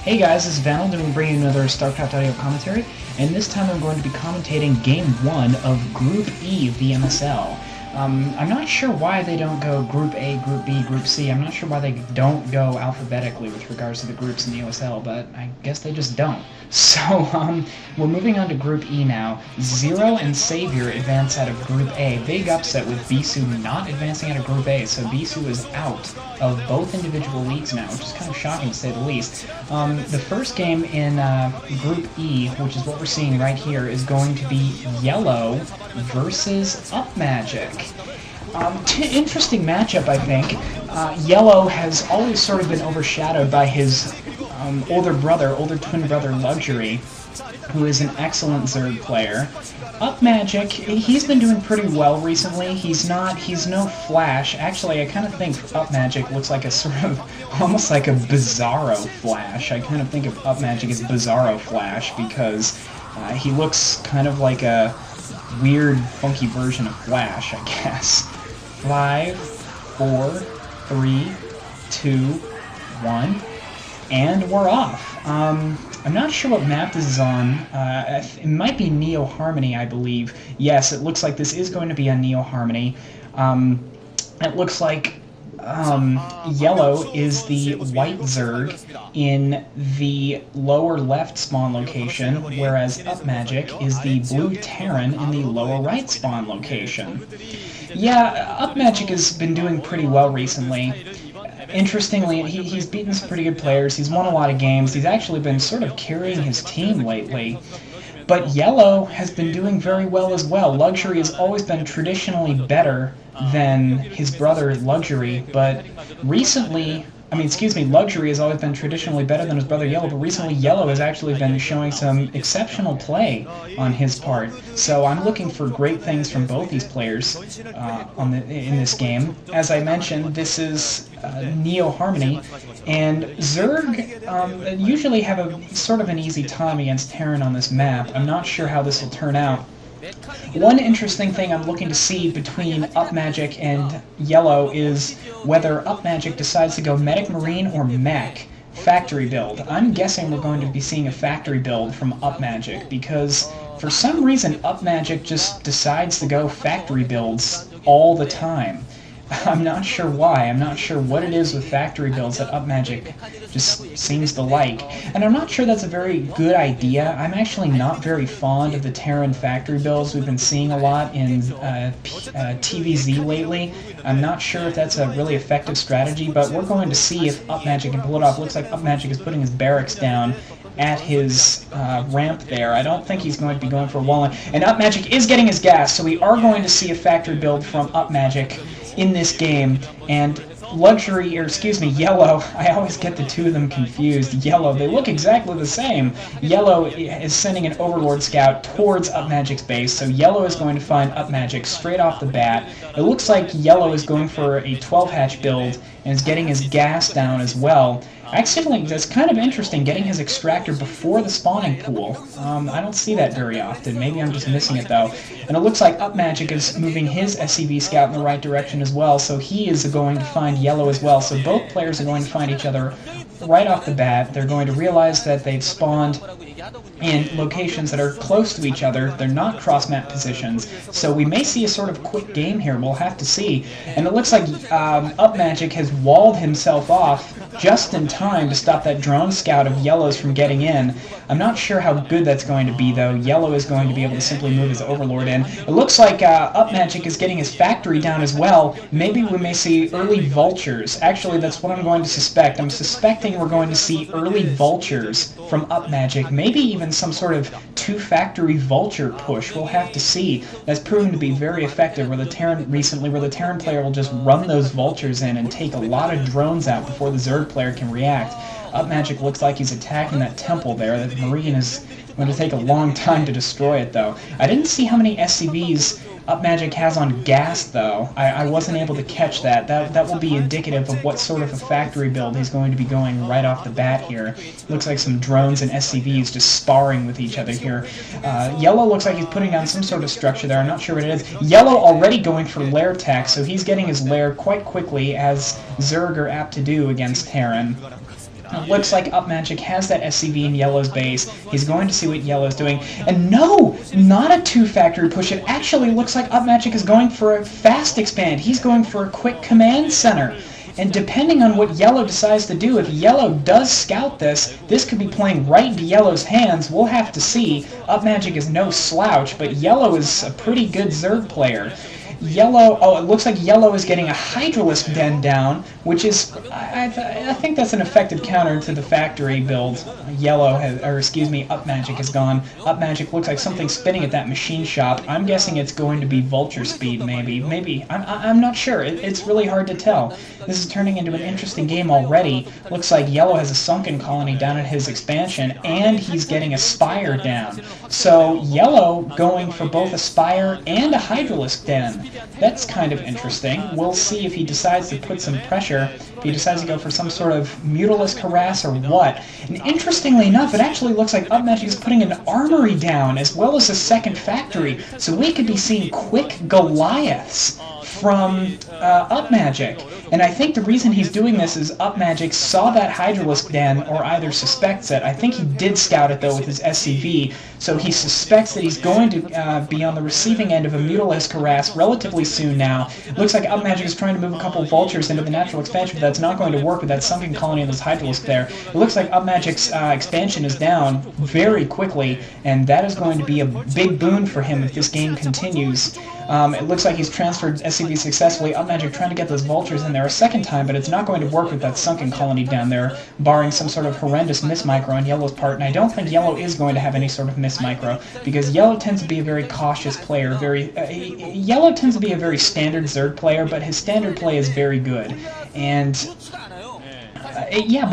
Hey guys, this is Vanald, and we're bringing another StarCraft audio commentary, and this time I'm going to be commentating Game 1 of Group E of the MSL. I'm not sure why they don't go Group A, Group B, Group C. I'm not sure why they don't go alphabetically with regards to the groups in the USL, but I guess they just don't. So, we're moving on to Group E now. Zero and Savior advance out of Group A. Big upset with Bisu not advancing out of Group A, so Bisu is out of both individual leagues now, which is kind of shocking to say the least. The first game in Group E, which is what we're seeing right here, is going to be Yellow versus UpMagic. Interesting matchup, I think. Yellow has always sort of been overshadowed by his older twin brother, Luxury, who is an excellent Zerg player. UpMagic, he's been doing pretty well recently. He's no Flash. Actually, I kind of think UpMagic looks like a sort of, almost like a Bizarro Flash. I kind of think of UpMagic as Bizarro Flash because he looks kind of like a weird, funky version of Flash, I guess. 5, 4, 3, 2, 1, and we're off. I'm not sure what map this is on. It might be Neo Harmony, I believe. Yes, it looks like this is going to be on Neo Harmony. It looks like Yellow is the white Zerg in the lower left spawn location, whereas UpMagic is the blue Terran in the lower right spawn location. Yeah, UpMagic has been doing pretty well recently. Interestingly, he's beaten some pretty good players, he's won a lot of games, he's actually been sort of carrying his team lately. But Yellow has been doing very well as well. Luxury has always been traditionally better than his brother Luxury, but recently, Luxury has always been traditionally better than his brother Yellow, but recently Yellow has actually been showing some exceptional play on his part. So I'm looking for great things from both these players in this game. As I mentioned, this is Neo Harmony, and Zerg usually have a sort of an easy time against Terran on this map. I'm not sure how this will turn out. One interesting thing I'm looking to see between UpMagic and Yellow is whether UpMagic decides to go Medic Marine or Mech factory build. I'm guessing we're going to be seeing a factory build from UpMagic because for some reason UpMagic just decides to go factory builds all the time. I'm not sure why. I'm not sure what it is with factory builds that UpMagic just seems to like. And I'm not sure that's a very good idea. I'm actually not very fond of the Terran factory builds we've been seeing a lot in TVZ lately. I'm not sure if that's a really effective strategy, but we're going to see if UpMagic can pull it off. Looks like UpMagic is putting his barracks down at his ramp there. I don't think he's going to be going for a wall-in. And UpMagic is getting his gas, so we are going to see a factory build from UpMagic in this game, and Luxury, or excuse me, Yellow, I always get the two of them confused. Yellow, they look exactly the same. Yellow is sending an Overlord Scout towards UpMagic's base, so Yellow is going to find UpMagic straight off the bat. It looks like Yellow is going for a 12-hatch build, and is getting his gas down as well. Actually, that's kind of interesting, getting his extractor before the spawning pool. I don't see that very often. Maybe I'm just missing it, though. And it looks like UpMagic is moving his SCV scout in the right direction as well, so he is going to find Yellow as well. So both players are going to find each other right off the bat. They're going to realize that they've spawned in locations that are close to each other. They're not cross-map positions, so we may see a sort of quick game here. We'll have to see. And it looks like UpMagic has walled himself off just in time to stop that drone scout of Yellow's from getting in. I'm not sure how good that's going to be, though. Yellow is going to be able to simply move his Overlord in. It looks like UpMagic is getting his factory down as well. Maybe we may see early vultures. Actually, that's what I'm going to suspect. I'm suspecting we're going to see early vultures from UpMagic. Maybe even some sort of two-factory vulture push. We'll have to see. That's proven to be very effective where the Terran player will just run those vultures in and take a lot of drones out before the Zerg player can react. UpMagic looks like he's attacking that temple there. That Marine is going to take a long time to destroy it, though. I didn't see how many SCVs UpMagic has on gas, though. I wasn't able to catch that. That will be indicative of what sort of a factory build he's going to be going right off the bat here. Looks like some drones and SCVs just sparring with each other here. Yellow looks like he's putting down some sort of structure there. I'm not sure what it is. Yellow already going for lair tech, so he's getting his lair quite quickly, as Zerg are apt to do against Terran. It looks like UpMagic has that SCV in Yellow's base. He's going to see what Yellow's doing. And no! Not a 2-factory push. It actually looks like UpMagic is going for a fast expand. He's going for a quick command center. And depending on what Yellow decides to do, if Yellow does scout this could be playing right into Yellow's hands. We'll have to see. UpMagic is no slouch, but Yellow is a pretty good Zerg player. Yellow, oh, it looks like Yellow is getting a Hydralisk Den down, which is, I think that's an effective counter to the factory build. Yellow has, or excuse me, UpMagic has gone. UpMagic looks like something spinning at that machine shop. I'm guessing it's going to be Vulture Speed, maybe. I'm not sure. It's really hard to tell. This is turning into an interesting game already. Looks like Yellow has a Sunken Colony down at his expansion, and he's getting a Spire down. So Yellow going for both a Spire and a Hydralisk Den. That's kind of interesting. We'll see if he decides to put some pressure, if he decides to go for some sort of Mutalisk Harass or what. And interestingly enough, it actually looks like UpMagic is putting an armory down as well as a second factory, so we could be seeing quick Goliaths from UpMagic. And I think the reason he's doing this is UpMagic saw that Hydralisk Den, or either suspects it. I think he did scout it, though, with his SCV, so he suspects that he's going to be on the receiving end of a Mutalisk Harass relatively soon now. Looks like UpMagic is trying to move a couple Vultures into the natural expansion, but that's not going to work with that Sunken Colony and those Hydralisk there. It looks like UpMagic's expansion is down very quickly, and that is going to be a big boon for him if this game continues. It looks like he's transferred SCV successfully. UpMagic trying to get those Vultures in there a second time, but it's not going to work with that Sunken Colony down there, barring some sort of horrendous miss micro on Yellow's part, and I don't think Yellow is going to have any sort of miss micro, because Yellow tends to be a very cautious player. Yellow tends to be a very standard Zerg player, but his standard play is very good. And, yeah,